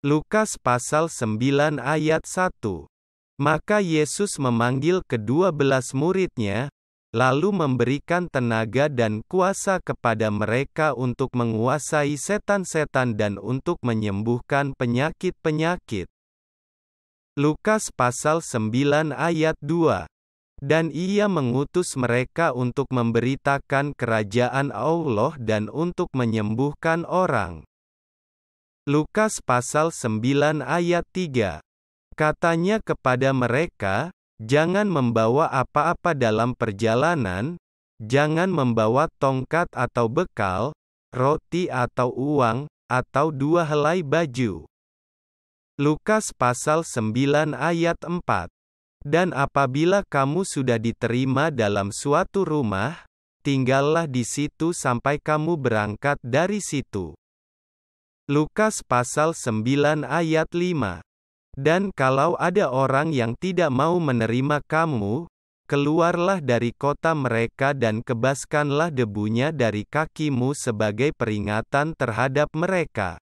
Lukas pasal 9 ayat 1. Maka Yesus memanggil ke-12 murid-Nya, lalu memberikan tenaga dan kuasa kepada mereka untuk menguasai setan-setan dan untuk menyembuhkan penyakit-penyakit. Lukas pasal 9 ayat 2. Dan Ia mengutus mereka untuk memberitakan kerajaan Allah dan untuk menyembuhkan orang. Lukas pasal 9 ayat 3. Katanya kepada mereka, jangan membawa apa-apa dalam perjalanan, jangan membawa tongkat atau bekal, roti atau uang, atau 2 helai baju. Lukas pasal 9 ayat 4. Dan apabila kamu sudah diterima dalam suatu rumah, tinggallah di situ sampai kamu berangkat dari situ. Lukas pasal 9 ayat 5. Dan kalau ada orang yang tidak mau menerima kamu, keluarlah dari kota mereka dan kebaskanlah debunya dari kakimu sebagai peringatan terhadap mereka.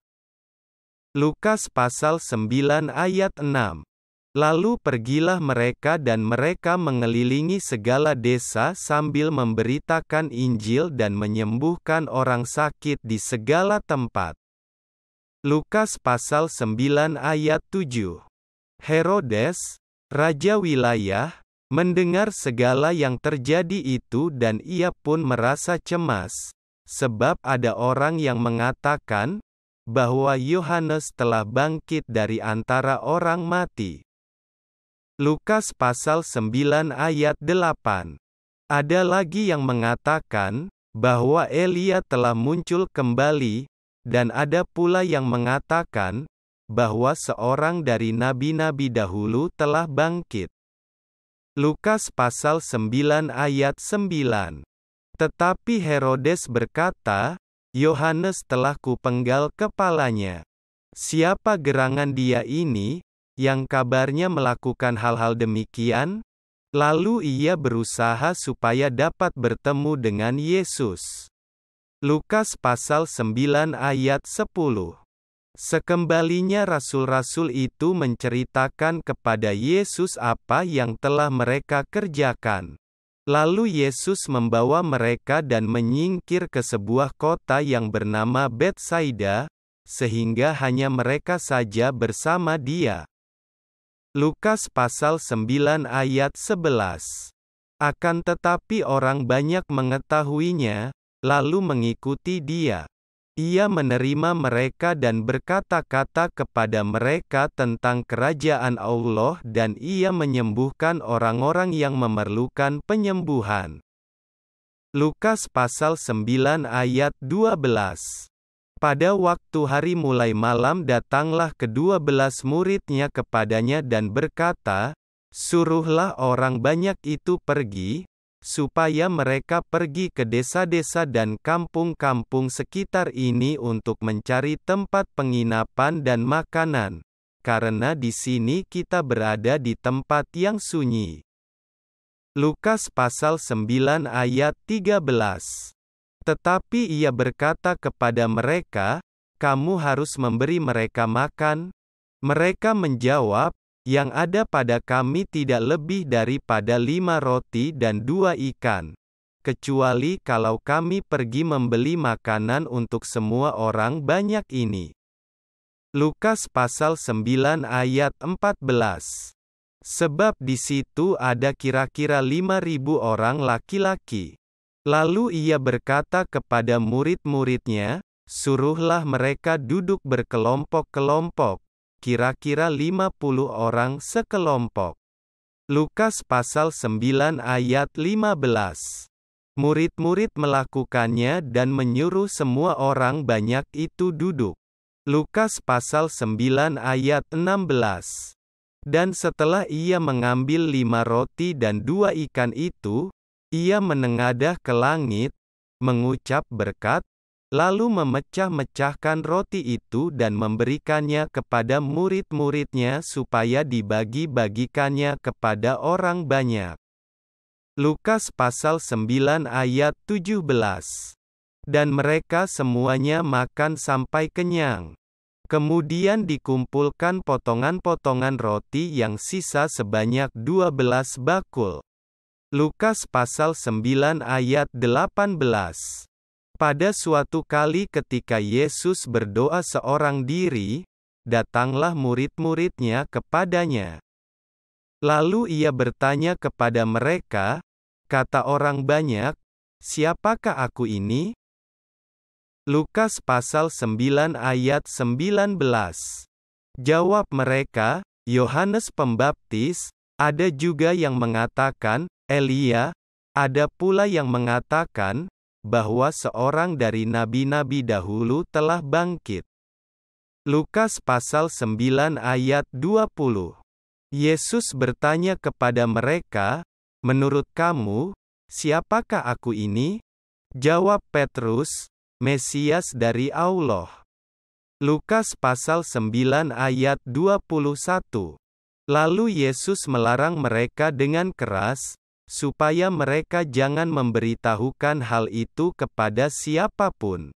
Lukas pasal 9 ayat 6. Lalu pergilah mereka dan mereka mengelilingi segala desa sambil memberitakan Injil dan menyembuhkan orang sakit di segala tempat. Lukas pasal 9 ayat 7. Herodes, raja wilayah, mendengar segala yang terjadi itu dan ia pun merasa cemas, sebab ada orang yang mengatakan bahwa Yohanes telah bangkit dari antara orang mati. Lukas pasal 9 ayat 8. Ada lagi yang mengatakan bahwa Elia telah muncul kembali, dan ada pula yang mengatakan bahwa seorang dari nabi-nabi dahulu telah bangkit. Lukas pasal 9 ayat 9. Tetapi Herodes berkata, Yohanes telah kupenggal kepalanya. Siapa gerangan dia ini, yang kabarnya melakukan hal-hal demikian? Lalu ia berusaha supaya dapat bertemu dengan Yesus. Lukas pasal 9 ayat 10. Sekembalinya rasul-rasul itu menceritakan kepada Yesus apa yang telah mereka kerjakan. Lalu Yesus membawa mereka dan menyingkir ke sebuah kota yang bernama Betsaida, sehingga hanya mereka saja bersama Dia. Lukas pasal 9 ayat 11. Akan tetapi orang banyak mengetahuinya, lalu mengikuti Dia. Ia menerima mereka dan berkata-kata kepada mereka tentang kerajaan Allah dan Ia menyembuhkan orang-orang yang memerlukan penyembuhan. Lukas pasal 9 ayat 12. Pada waktu hari mulai malam datanglah ke-12 murid-Nya kepadanya dan berkata, suruhlah orang banyak itu pergi, supaya mereka pergi ke desa-desa dan kampung-kampung sekitar ini untuk mencari tempat penginapan dan makanan, karena di sini kita berada di tempat yang sunyi. Lukas pasal 9 ayat 13. Tetapi ia berkata kepada mereka, kamu harus memberi mereka makan. Mereka menjawab, yang ada pada kami tidak lebih daripada 5 roti dan 2 ikan. Kecuali kalau kami pergi membeli makanan untuk semua orang banyak ini. Lukas pasal 9 ayat 14. Sebab di situ ada kira-kira 5.000 orang laki-laki. Lalu ia berkata kepada murid-muridnya, suruhlah mereka duduk berkelompok-kelompok, kira-kira 50 orang sekelompok. Lukas pasal 9 ayat 15. Murid-murid melakukannya dan menyuruh semua orang banyak itu duduk. Lukas pasal 9 ayat 16. Dan setelah ia mengambil 5 roti dan 2 ikan itu, ia menengadah ke langit, mengucap berkat, lalu memecah-mecahkan roti itu dan memberikannya kepada murid-muridnya supaya dibagi-bagikannya kepada orang banyak. Lukas pasal 9 ayat 17. Dan mereka semuanya makan sampai kenyang. Kemudian dikumpulkan potongan-potongan roti yang sisa sebanyak 12 bakul. Lukas pasal 9 ayat 18. Pada suatu kali ketika Yesus berdoa seorang diri, datanglah murid-muridnya kepadanya. Lalu ia bertanya kepada mereka, kata orang banyak, "Siapakah aku ini?" Lukas pasal 9 ayat 19. Jawab mereka, "Yohanes Pembaptis, ada juga yang mengatakan, Elia, ada pula yang mengatakan, bahwa seorang dari nabi-nabi dahulu telah bangkit." Lukas pasal 9 ayat 20. Yesus bertanya kepada mereka, "Menurut kamu, siapakah aku ini?" Jawab Petrus, "Mesias dari Allah." Lukas pasal 9 ayat 21. Lalu Yesus melarang mereka dengan keras, supaya mereka jangan memberitahukan hal itu kepada siapapun.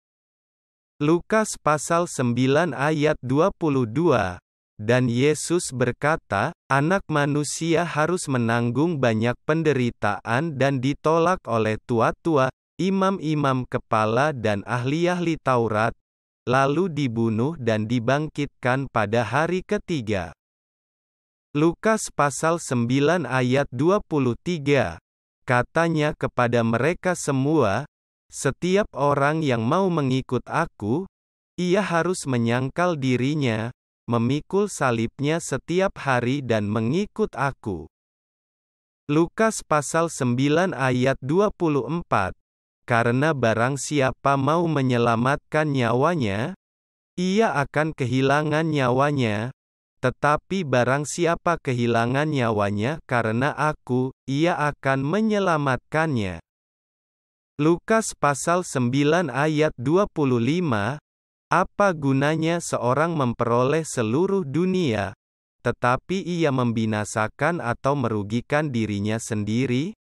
Lukas pasal 9 ayat 22. Dan Yesus berkata, "Anak manusia harus menanggung banyak penderitaan dan ditolak oleh tua-tua, imam-imam kepala dan ahli-ahli Taurat, lalu dibunuh dan dibangkitkan pada hari ketiga." Lukas pasal 9 ayat 23. Katanya kepada mereka semua, "Setiap orang yang mau mengikut aku, ia harus menyangkal dirinya, memikul salibnya setiap hari dan mengikut aku." Lukas pasal 9 ayat 24. Karena barang siapa mau menyelamatkan nyawanya, ia akan kehilangan nyawanya, tetapi barang siapa kehilangan nyawanya karena aku, ia akan menyelamatkannya. Lukas pasal 9 ayat 25. Apa gunanya seorang memperoleh seluruh dunia, tetapi ia membinasakan atau merugikan dirinya sendiri?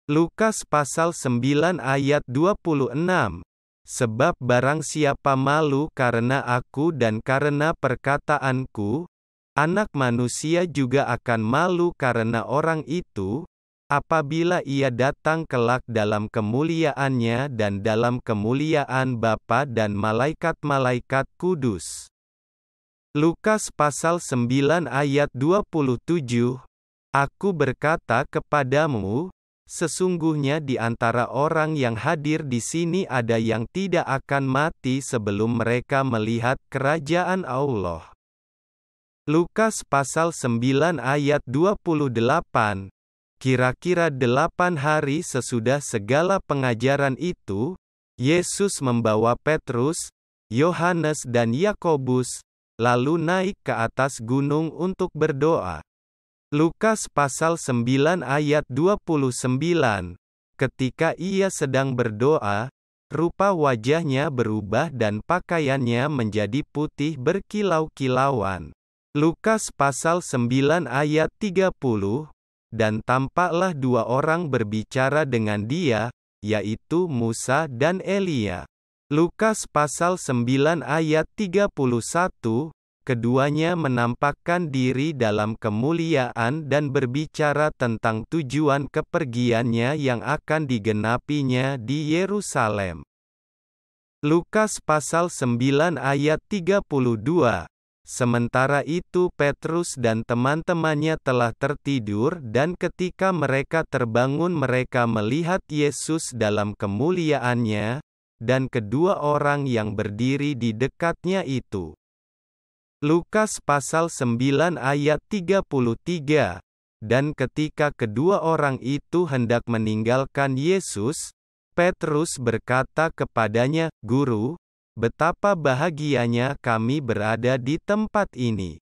Lukas pasal 9 ayat 26. Sebab barang siapa malu karena aku dan karena perkataanku, Anak Manusia juga akan malu karena orang itu, apabila ia datang kelak dalam kemuliaannya dan dalam kemuliaan Bapa dan malaikat-malaikat kudus. Lukas pasal 9 ayat 27. Aku berkata kepadamu, sesungguhnya di antara orang yang hadir di sini ada yang tidak akan mati sebelum mereka melihat kerajaan Allah. Lukas pasal 9 ayat 28. Kira-kira 8 hari sesudah segala pengajaran itu, Yesus membawa Petrus, Yohanes dan Yakobus, lalu naik ke atas gunung untuk berdoa. Lukas pasal 9 ayat 29. Ketika ia sedang berdoa, rupa wajahnya berubah dan pakaiannya menjadi putih berkilau-kilauan. Lukas pasal 9 ayat 30. Dan tampaklah dua orang berbicara dengan dia, yaitu Musa dan Elia. Lukas pasal 9 ayat 31, keduanya menampakkan diri dalam kemuliaan dan berbicara tentang tujuan kepergiannya yang akan digenapinya di Yerusalem. Lukas pasal 9 ayat 32. Sementara itu Petrus dan teman-temannya telah tertidur dan ketika mereka terbangun mereka melihat Yesus dalam kemuliaannya, dan kedua orang yang berdiri di dekatnya itu. Lukas pasal 9 ayat 33. Dan ketika kedua orang itu hendak meninggalkan Yesus, Petrus berkata kepadanya, "Guru, betapa bahagianya kami berada di tempat ini.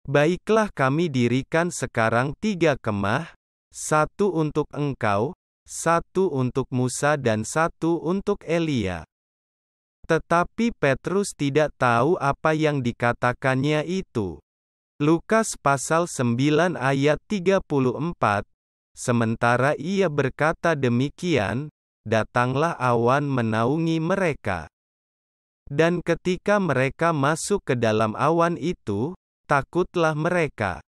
Baiklah kami dirikan sekarang 3 kemah, 1 untuk engkau, 1 untuk Musa dan 1 untuk Elia." Tetapi Petrus tidak tahu apa yang dikatakannya itu. Lukas pasal 9 ayat 34. Sementara ia berkata demikian, datanglah awan menaungi mereka. Dan ketika mereka masuk ke dalam awan itu, takutlah mereka.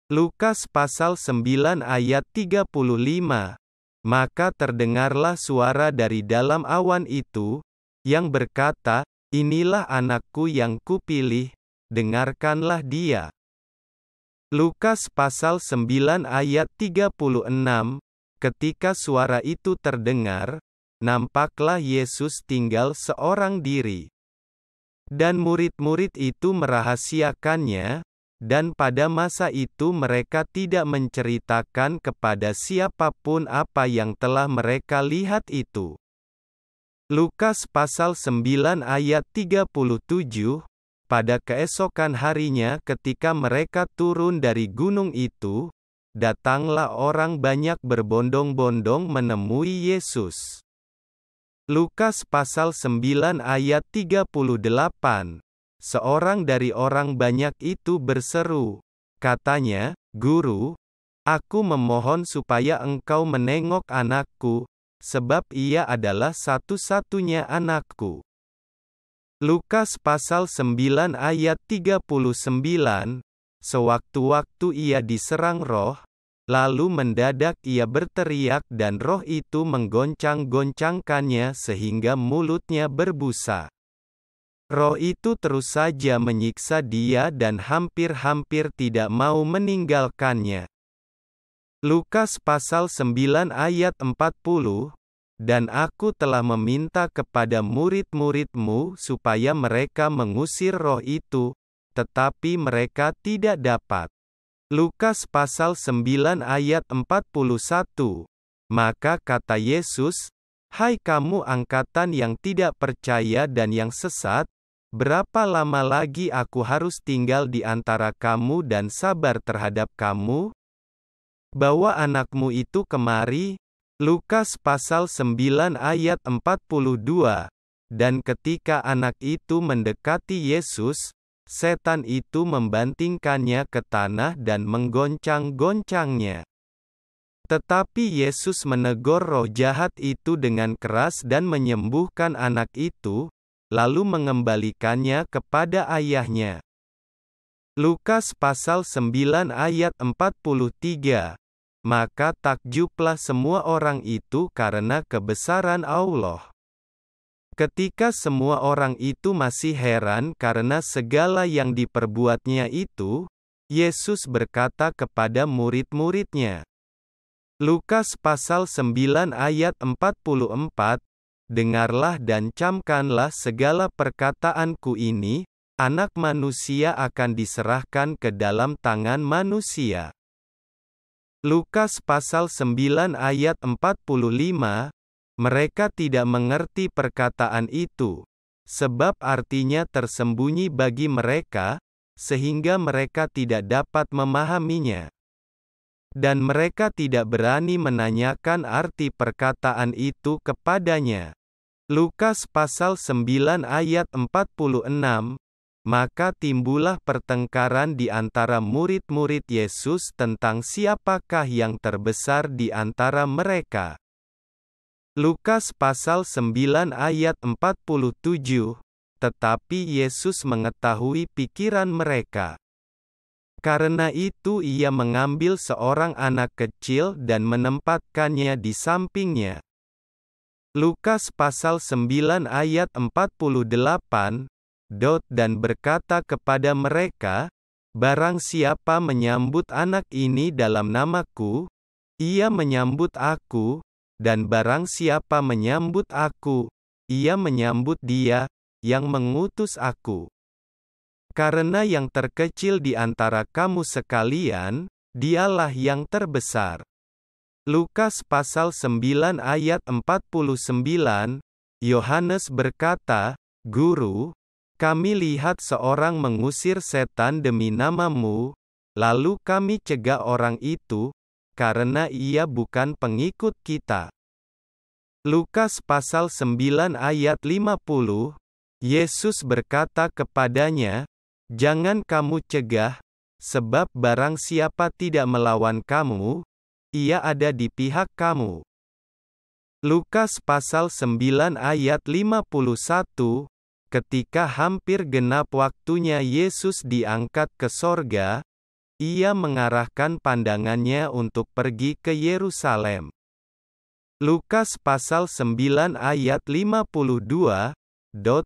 Lukas pasal 9 ayat 35. Maka terdengarlah suara dari dalam awan itu, yang berkata, "Inilah anakku yang kupilih, dengarkanlah dia." Lukas pasal 9 ayat 36. Ketika suara itu terdengar, nampaklah Yesus tinggal seorang diri. Dan murid-murid itu merahasiakannya, dan pada masa itu mereka tidak menceritakan kepada siapapun apa yang telah mereka lihat itu. Lukas pasal 9 ayat 37. Pada keesokan harinya ketika mereka turun dari gunung itu, datanglah orang banyak berbondong-bondong menemui Yesus. Lukas pasal 9 ayat 38. Seorang dari orang banyak itu berseru. Katanya, "Guru, aku memohon supaya engkau menengok anakku, sebab ia adalah satu-satunya anakku." Lukas pasal 9 ayat 39. Sewaktu-waktu ia diserang roh, lalu mendadak ia berteriak dan roh itu menggoncang-goncangkannya sehingga mulutnya berbusa. Roh itu terus saja menyiksa dia dan hampir-hampir tidak mau meninggalkannya. Lukas pasal 9 ayat 40. Dan aku telah meminta kepada murid-muridmu supaya mereka mengusir roh itu, tetapi mereka tidak dapat. Lukas pasal 9 ayat 41. Maka kata Yesus, "Hai kamu angkatan yang tidak percaya dan yang sesat, berapa lama lagi aku harus tinggal di antara kamu dan sabar terhadap kamu? Bawa anakmu itu kemari." Lukas pasal 9 ayat 42. Dan ketika anak itu mendekati Yesus, setan itu membantingkannya ke tanah dan menggoncang-goncangnya. Tetapi Yesus menegur roh jahat itu dengan keras dan menyembuhkan anak itu, lalu mengembalikannya kepada ayahnya. Lukas pasal 9 ayat 43. Maka takjublah semua orang itu karena kebesaran Allah. Ketika semua orang itu masih heran karena segala yang diperbuatnya itu, Yesus berkata kepada murid-muridnya. Lukas pasal 9 ayat 44, "Dengarlah dan camkanlah segala perkataanku ini, Anak Manusia akan diserahkan ke dalam tangan manusia." Lukas pasal 9 ayat 45, mereka tidak mengerti perkataan itu, sebab artinya tersembunyi bagi mereka, sehingga mereka tidak dapat memahaminya. Dan mereka tidak berani menanyakan arti perkataan itu kepadanya. Lukas pasal 9 ayat 46, maka timbullah pertengkaran di antara murid-murid Yesus tentang siapakah yang terbesar di antara mereka. Lukas pasal 9 ayat 47, tetapi Yesus mengetahui pikiran mereka. Karena itu ia mengambil seorang anak kecil dan menempatkannya di sampingnya. Lukas pasal 9 ayat 48, dan berkata kepada mereka, "Barang siapa menyambut anak ini dalam namaku, ia menyambut aku, dan barang siapa menyambut aku, ia menyambut dia yang mengutus aku. Karena yang terkecil di antara kamu sekalian, dialah yang terbesar." Lukas pasal 9 ayat 49, Yohanes berkata, "Guru, kami lihat seorang mengusir setan demi namamu, lalu kami cegah orang itu, karena ia bukan pengikut kita." Lukas pasal 9 ayat 50, Yesus berkata kepadanya, "Jangan kamu cegah, sebab barang siapa tidak melawan kamu, ia ada di pihak kamu." Lukas pasal 9 ayat 51, ketika hampir genap waktunya Yesus diangkat ke sorga, ia mengarahkan pandangannya untuk pergi ke Yerusalem. Lukas pasal 9 ayat 52,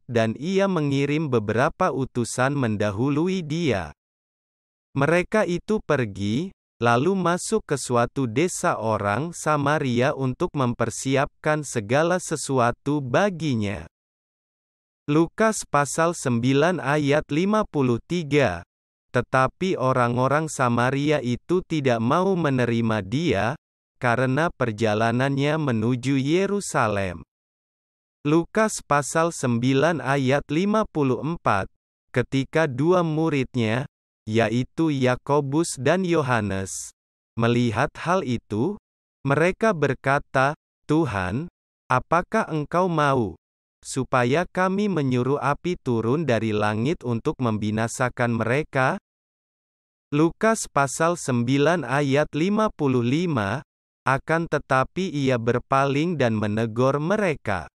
dan ia mengirim beberapa utusan mendahului dia. Mereka itu pergi, lalu masuk ke suatu desa orang Samaria untuk mempersiapkan segala sesuatu baginya. Lukas pasal 9 ayat 53. Tetapi orang-orang Samaria itu tidak mau menerima dia, karena perjalanannya menuju Yerusalem. Lukas pasal 9 ayat 54. Ketika dua muridnya, yaitu Yakobus dan Yohanes, melihat hal itu, mereka berkata, "Tuhan, apakah Engkau mau supaya kami menyuruh api turun dari langit untuk membinasakan mereka?" Lukas pasal 9 ayat 55, akan tetapi ia berpaling dan menegur mereka.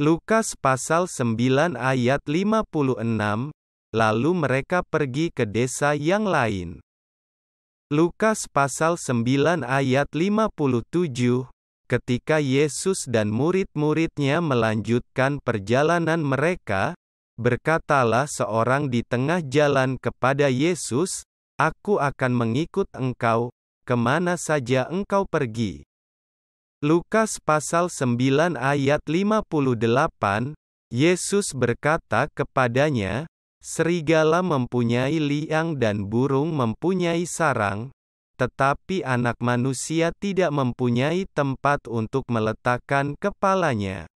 Lukas pasal 9 ayat 56, lalu mereka pergi ke desa yang lain. Lukas pasal 9 ayat 57, ketika Yesus dan murid-muridnya melanjutkan perjalanan mereka, berkatalah seorang di tengah jalan kepada Yesus, "Aku akan mengikut Engkau, kemana saja Engkau pergi." Lukas pasal 9 ayat 58, Yesus berkata kepadanya, "Serigala mempunyai liang dan burung mempunyai sarang, tetapi Anak Manusia tidak mempunyai tempat untuk meletakkan kepalanya."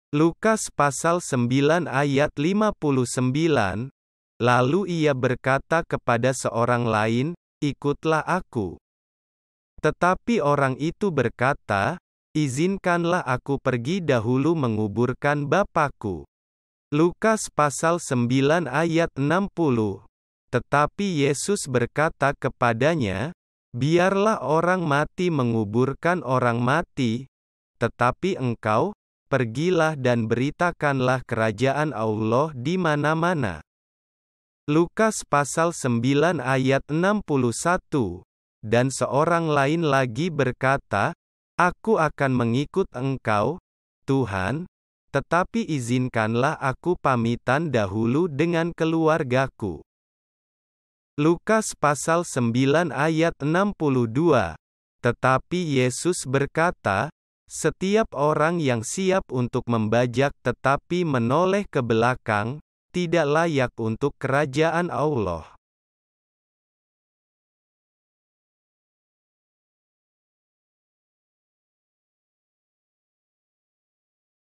Lukas pasal 9 ayat 59, lalu ia berkata kepada seorang lain, "Ikutlah aku." Tetapi orang itu berkata, "Izinkanlah aku pergi dahulu menguburkan Bapakku." Lukas pasal 9 ayat 60. Tetapi Yesus berkata kepadanya, "Biarlah orang mati menguburkan orang mati, tetapi engkau, pergilah dan beritakanlah kerajaan Allah di mana-mana." Lukas pasal 9 ayat 61. Dan seorang lain lagi berkata, "Aku akan mengikut Engkau, Tuhan, tetapi izinkanlah aku pamitan dahulu dengan keluargaku." Lukas pasal 9 ayat 62. Tetapi Yesus berkata, "Setiap orang yang siap untuk membajak tetapi menoleh ke belakang, tidak layak untuk kerajaan Allah."